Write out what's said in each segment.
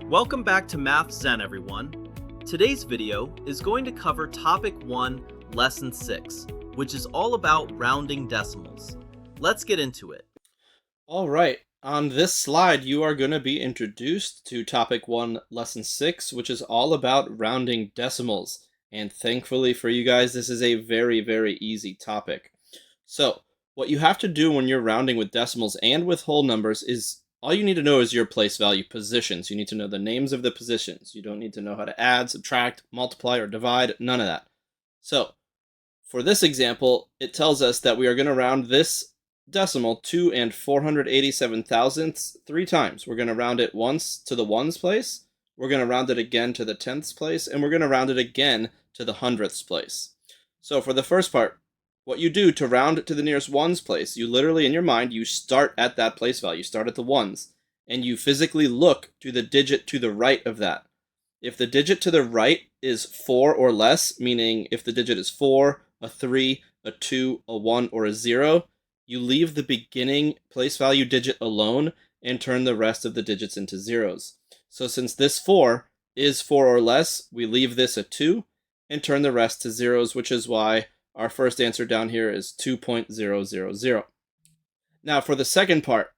Welcome back to Math Zen, everyone. Today's video is going to cover Topic 1, Lesson 6, which is all about rounding decimals. Let's get into it. All right, on this slide, you are going to be introduced to Topic 1, Lesson 6, which is all about rounding decimals. And thankfully for you guys, this is a very, very easy topic. So, what you have to do when you're rounding with decimals and with whole numbers is all you need to know is your place value positions. You need to know the names of the positions. You don't need to know how to add, subtract, multiply, or divide, none of that. So, for this example, it tells us that we are going to round this decimal 2 and 487 thousandths 3 times. We're going to round it once to the ones place, we're going to round it again to the tenths place, and we're going to round it again to the hundredths place. So for the first part, what you do to round to the nearest ones place, you literally in your mind, you start at that place value, you start at the ones, and you physically look to the digit to the right of that. If the digit to the right is 4 or less, meaning if the digit is 4, a 3, a 2, a 1, or a 0, you leave the beginning place value digit alone and turn the rest of the digits into zeros. So since this 4 is 4 or less, we leave this a 2 and turn the rest to zeros, which is why our first answer down here is 2.000. Now for the second part,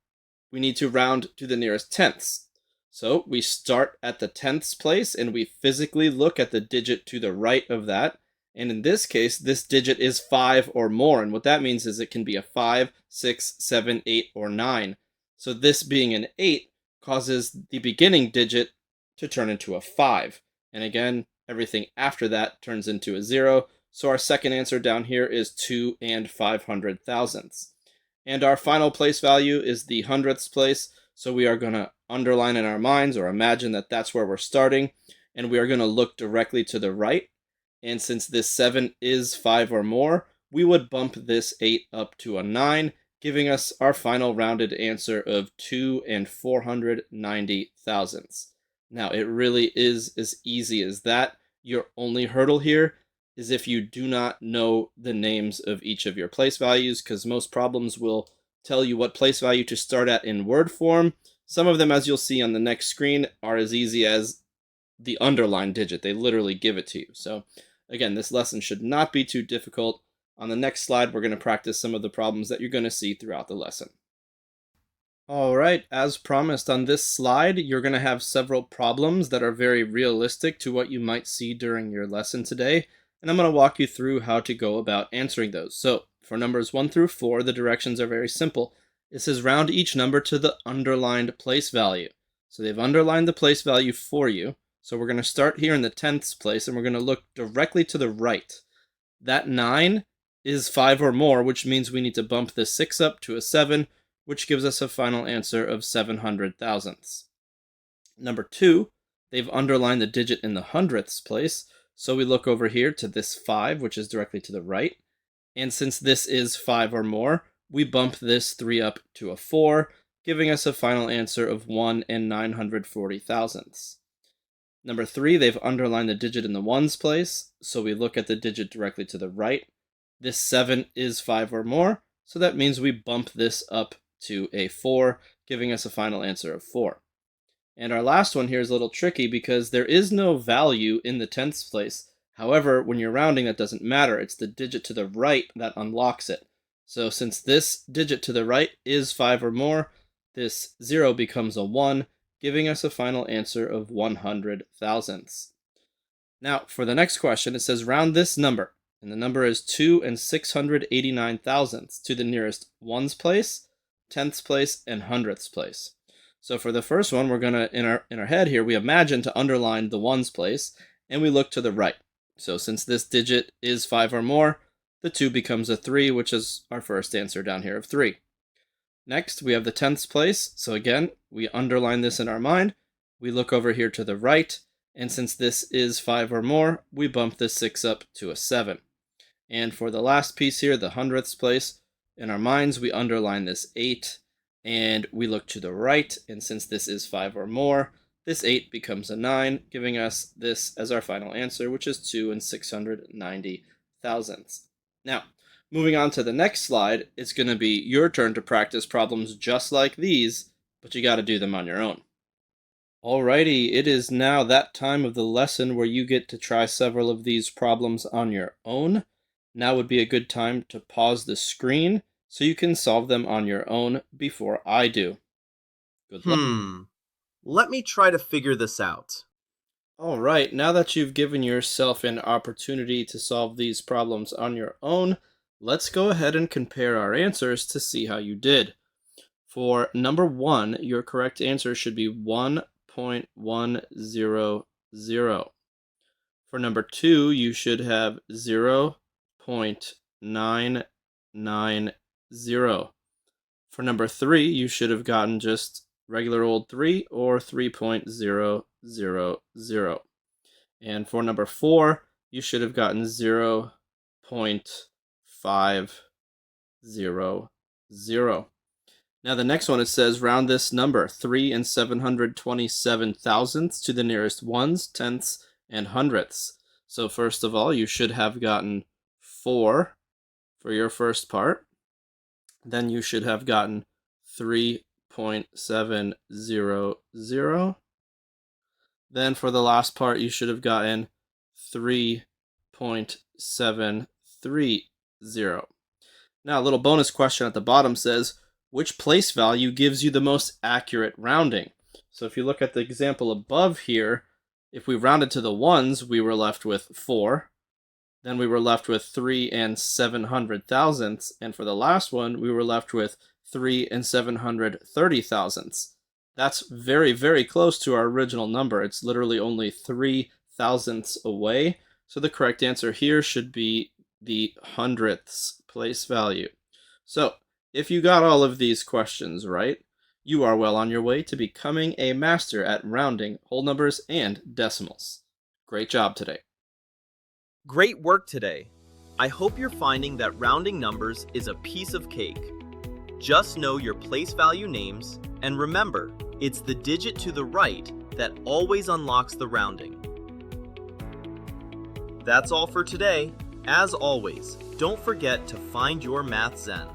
we need to round to the nearest tenths. So we start at the tenths place and we physically look at the digit to the right of that. And in this case, this digit is 5 or more. And what that means is it can be a 5, 6, 7, 8, or 9. So this being an 8 causes the beginning digit to turn into a 5. And again, everything after that turns into a 0. So our second answer down here is 2 and 500 thousandths. And our final place value is the hundredths place. So we are going to underline in our minds or imagine that that's where we're starting. And we are going to look directly to the right. And since this 7 is 5 or more, we would bump this 8 up to a 9, giving us our final rounded answer of 2 and 490 thousandths. Now, it really is as easy as that. Your only hurdle here is if you do not know the names of each of your place values, because most problems will tell you what place value to start at in word form. Some of them, as you'll see on the next screen, are as easy as the underlined digit. They literally give it to you. So again, this lesson should not be too difficult. On the next slide, we're going to practice some of the problems that you're going to see throughout the lesson. All right, as promised on this slide, you're going to have several problems that are very realistic to what you might see during your lesson today. And I'm going to walk you through how to go about answering those. So for numbers 1 through 4, the directions are very simple. It says round each number to the underlined place value. So they've underlined the place value for you. So we're going to start here in the tenths place, and we're going to look directly to the right. That 9 is 5 or more, which means we need to bump the 6 up to a 7, which gives us a final answer of 700 thousandths. Number 2, they've underlined the digit in the hundredths place. So we look over here to this 5, which is directly to the right. And since this is 5 or more, we bump this 3 up to a 4, giving us a final answer of 1 and 940 thousandths. Number 3, they've underlined the digit in the ones place, so we look at the digit directly to the right. This 7 is 5 or more, so that means we bump this up to a 4, giving us a final answer of 4. And our last one here is a little tricky because there is no value in the tenths place. However, when you're rounding, that doesn't matter. It's the digit to the right that unlocks it. So since this digit to the right is 5 or more, this 0 becomes a 1, giving us a final answer of 100 thousandths. Now, for the next question, it says round this number, and the number is 2 and 689 thousandths to the nearest ones place, tenths place, and hundredths place. So for the first one, we're going to, in our head here, we imagine to underline the ones place, and we look to the right. So since this digit is 5 or more, the 2 becomes a 3, which is our first answer down here of 3. Next, we have the tenths place. So again, we underline this in our mind. We look over here to the right, and since this is 5 or more, we bump this 6 up to a 7. And for the last piece here, the hundredths place, in our minds, we underline this 8, and we look to the right, and since this is 5 or more, this 8 becomes a 9, giving us this as our final answer, which is 2 and 690 thousandths. Now, moving on to the next slide, it's going to be your turn to practice problems just like these, but you got to do them on your own. Alrighty, it is now that time of the lesson where you get to try several of these problems on your own. Now would be a good time to pause the screen so you can solve them on your own before I do. Good luck. Let me try to figure this out. Alright, now that you've given yourself an opportunity to solve these problems on your own, let's go ahead and compare our answers to see how you did. For number 1, your correct answer should be 1.100. For number 2, you should have 0.990. For number 3, you should have gotten just regular old 3 or 3.000. And for number 4, you should have gotten 0.500. Now the next one, it says round this number 3 and 727 thousandths to the nearest ones, tenths, and hundredths. So first of all, you should have gotten 4 for your first part. Then you should have gotten 3.700. Then for the last part, you should have gotten 3.730. Now a little bonus question at the bottom says, which place value gives you the most accurate rounding? So if you look at the example above here, if we rounded to the ones, we were left with 4. Then we were left with 3 and 700 thousandths. And for the last one, we were left with 3 and 730 thousandths. That's very, very close to our original number. It's literally only 3 thousandths away. So the correct answer here should be the hundredths place value. So if you got all of these questions right, you are well on your way to becoming a master at rounding whole numbers and decimals. Great job today. Great work today. I hope you're finding that rounding numbers is a piece of cake. Just know your place value names, and remember, it's the digit to the right that always unlocks the rounding. That's all for today. As always, don't forget to find your Math Zen.